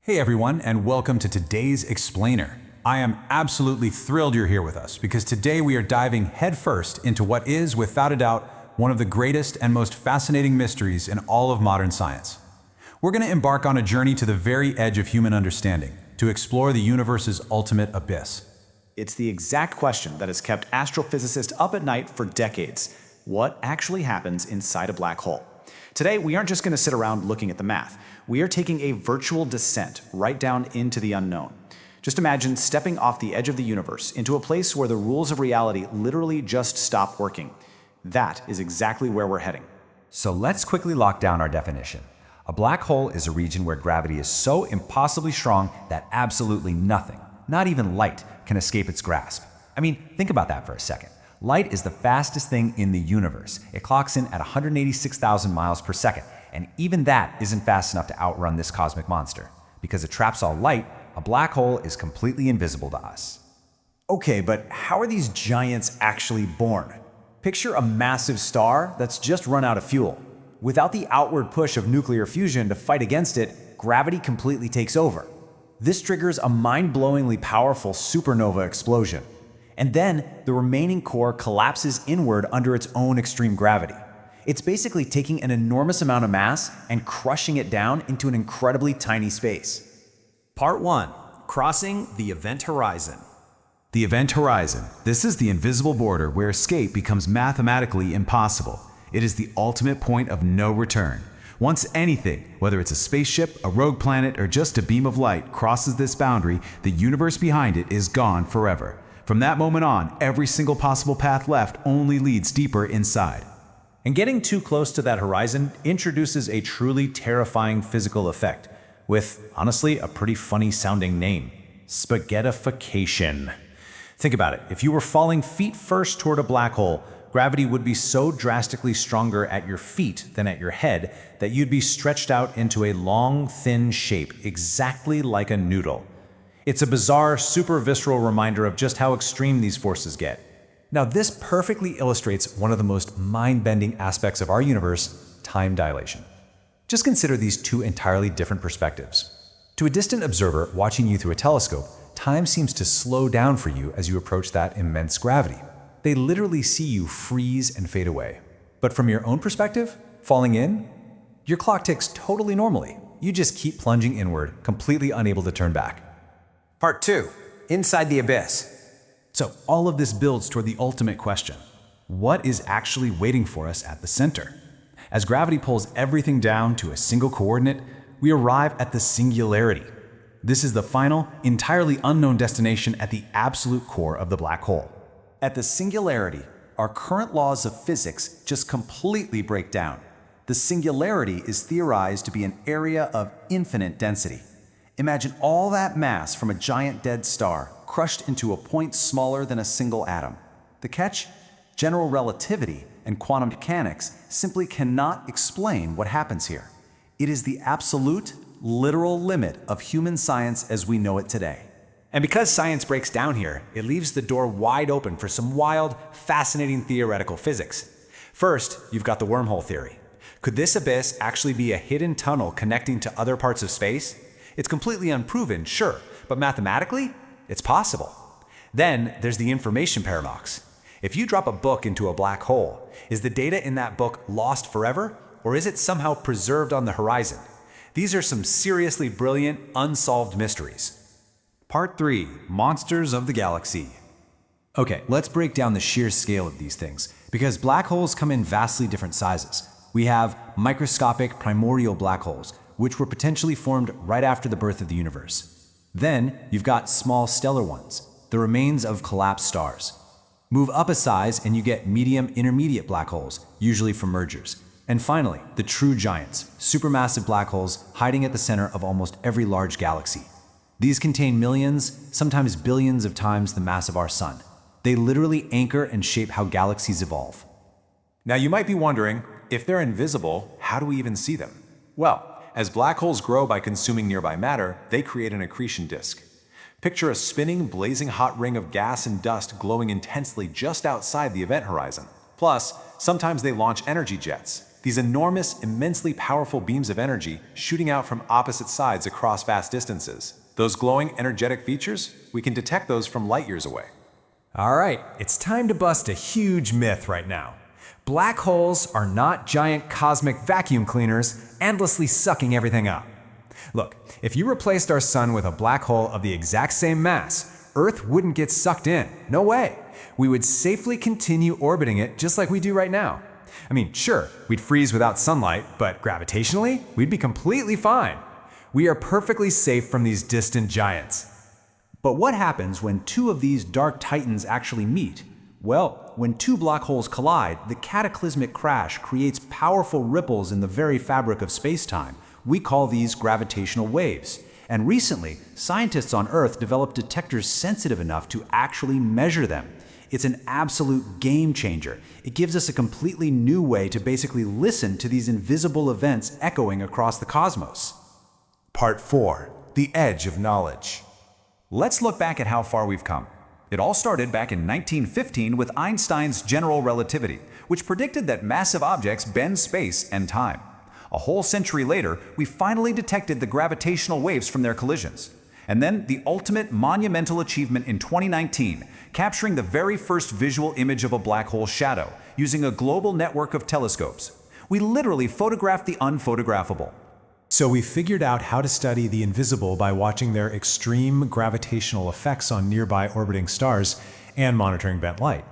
Hey everyone, and welcome to today's Explainer. I am absolutely thrilled you're here with us because today we are diving headfirst into what is, without a doubt, one of the greatest and most fascinating mysteries in all of modern science. We're going to embark on a journey to the very edge of human understanding to explore the universe's ultimate abyss. It's the exact question that has kept astrophysicists up at night for decades. What actually happens inside a black hole? Today, we aren't just going to sit around looking at the math. We are taking a virtual descent right down into the unknown. Just imagine stepping off the edge of the universe into a place where the rules of reality literally just stop working. That is exactly where we're heading. So let's quickly lock down our definition. A black hole is a region where gravity is so impossibly strong that absolutely nothing, not even light, can escape its grasp. I mean, think about that for a second. Light is the fastest thing in the universe. It clocks in at 186,000 miles per second, and even that isn't fast enough to outrun this cosmic monster. Because it traps all light, a black hole is completely invisible to us. Okay, but how are these giants actually born? Picture a massive star that's just run out of fuel. Without the outward push of nuclear fusion to fight against it, gravity completely takes over. This triggers a mind-blowingly powerful supernova explosion. And then the remaining core collapses inward under its own extreme gravity. It's basically taking an enormous amount of mass and crushing it down into an incredibly tiny space. Part 1. Crossing the event horizon. The event horizon. This is the invisible border where escape becomes mathematically impossible. It is the ultimate point of no return. Once anything, whether it's a spaceship, a rogue planet, or just a beam of light, crosses this boundary, the universe behind it is gone forever. From that moment on, every single possible path left only leads deeper inside. And getting too close to that horizon introduces a truly terrifying physical effect, with, honestly, a pretty funny sounding name: spaghettification. Think about it. If you were falling feet first toward a black hole, gravity would be so drastically stronger at your feet than at your head that you'd be stretched out into a long, thin shape, exactly like a noodle. It's a bizarre, super visceral reminder of just how extreme these forces get. Now, this perfectly illustrates one of the most mind-bending aspects of our universe: time dilation. Just consider these two entirely different perspectives. To a distant observer watching you through a telescope, time seems to slow down for you as you approach that immense gravity. They literally see you freeze and fade away. But from your own perspective, falling in, your clock ticks totally normally. You just keep plunging inward, completely unable to turn back. Part 2. Inside the abyss. So all of this builds toward the ultimate question: what is actually waiting for us at the center? As gravity pulls everything down to a single coordinate, we arrive at the singularity. This is the final, entirely unknown destination at the absolute core of the black hole. At the singularity, our current laws of physics just completely break down. The singularity is theorized to be an area of infinite density. Imagine all that mass from a giant dead star crushed into a point smaller than a single atom. The catch? General relativity and quantum mechanics simply cannot explain what happens here. It is the absolute, literal limit of human science as we know it today. And because science breaks down here, it leaves the door wide open for some wild, fascinating theoretical physics. First, you've got the wormhole theory. Could this abyss actually be a hidden tunnel connecting to other parts of space? It's completely unproven, sure, but mathematically, it's possible. Then there's the information paradox. If you drop a book into a black hole, is the data in that book lost forever, or is it somehow preserved on the horizon? These are some seriously brilliant, unsolved mysteries. Part 3. Monsters of the Galaxy. Okay, let's break down the sheer scale of these things, because black holes come in vastly different sizes. We have microscopic primordial black holes, which were potentially formed right after the birth of the universe. Then you've got small stellar ones, the remains of collapsed stars. Move up a size and you get medium intermediate black holes, usually from mergers. And finally, the true giants, supermassive black holes hiding at the center of almost every large galaxy. These contain millions, sometimes billions of times the mass of our sun. They literally anchor and shape how galaxies evolve. Now you might be wondering, if they're invisible, how do we even see them? Well, as black holes grow by consuming nearby matter, they create an accretion disk. Picture a spinning, blazing hot ring of gas and dust glowing intensely just outside the event horizon. Plus, sometimes they launch energy jets. These enormous, immensely powerful beams of energy shooting out from opposite sides across vast distances. Those glowing, energetic features, we can detect those from light years away. All right, it's time to bust a huge myth right now. Black holes are not giant cosmic vacuum cleaners endlessly sucking everything up. Look, if you replaced our sun with a black hole of the exact same mass, Earth wouldn't get sucked in. No way. We would safely continue orbiting it just like we do right now. I mean, sure, we'd freeze without sunlight, but gravitationally, we'd be completely fine. We are perfectly safe from these distant giants. But what happens when two of these dark titans actually meet? Well, when two black holes collide, the cataclysmic crash creates powerful ripples in the very fabric of space-time. We call these gravitational waves. And recently, scientists on Earth developed detectors sensitive enough to actually measure them. It's an absolute game changer. It gives us a completely new way to basically listen to these invisible events echoing across the cosmos. Part 4. The Edge of Knowledge. Let's look back at how far we've come. It all started back in 1915 with Einstein's general relativity, which predicted that massive objects bend space and time. A whole century later, we finally detected the gravitational waves from their collisions. And then the ultimate monumental achievement in 2019, capturing the very first visual image of a black hole shadow using a global network of telescopes. We literally photographed the unphotographable. So we figured out how to study the invisible by watching their extreme gravitational effects on nearby orbiting stars and monitoring bent light.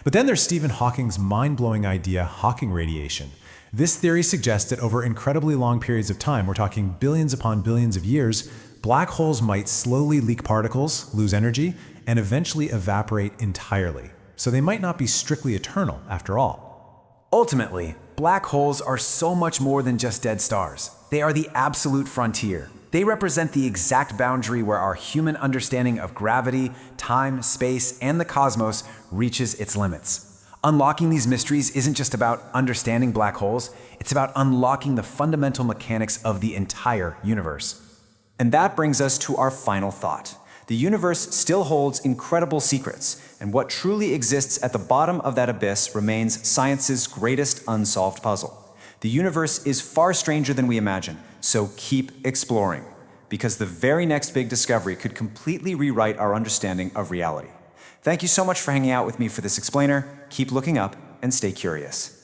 But then there's Stephen Hawking's mind-blowing idea, Hawking radiation. This theory suggests that over incredibly long periods of time, we're talking billions upon billions of years, black holes might slowly leak particles, lose energy, and eventually evaporate entirely. So they might not be strictly eternal after all. Ultimately, black holes are so much more than just dead stars. They are the absolute frontier. They represent the exact boundary where our human understanding of gravity, time, space, and the cosmos reaches its limits. Unlocking these mysteries isn't just about understanding black holes, it's about unlocking the fundamental mechanics of the entire universe. And that brings us to our final thought. The universe still holds incredible secrets, and what truly exists at the bottom of that abyss remains science's greatest unsolved puzzle. The universe is far stranger than we imagine, so keep exploring, because the very next big discovery could completely rewrite our understanding of reality. Thank you so much for hanging out with me for this explainer. Keep looking up and stay curious.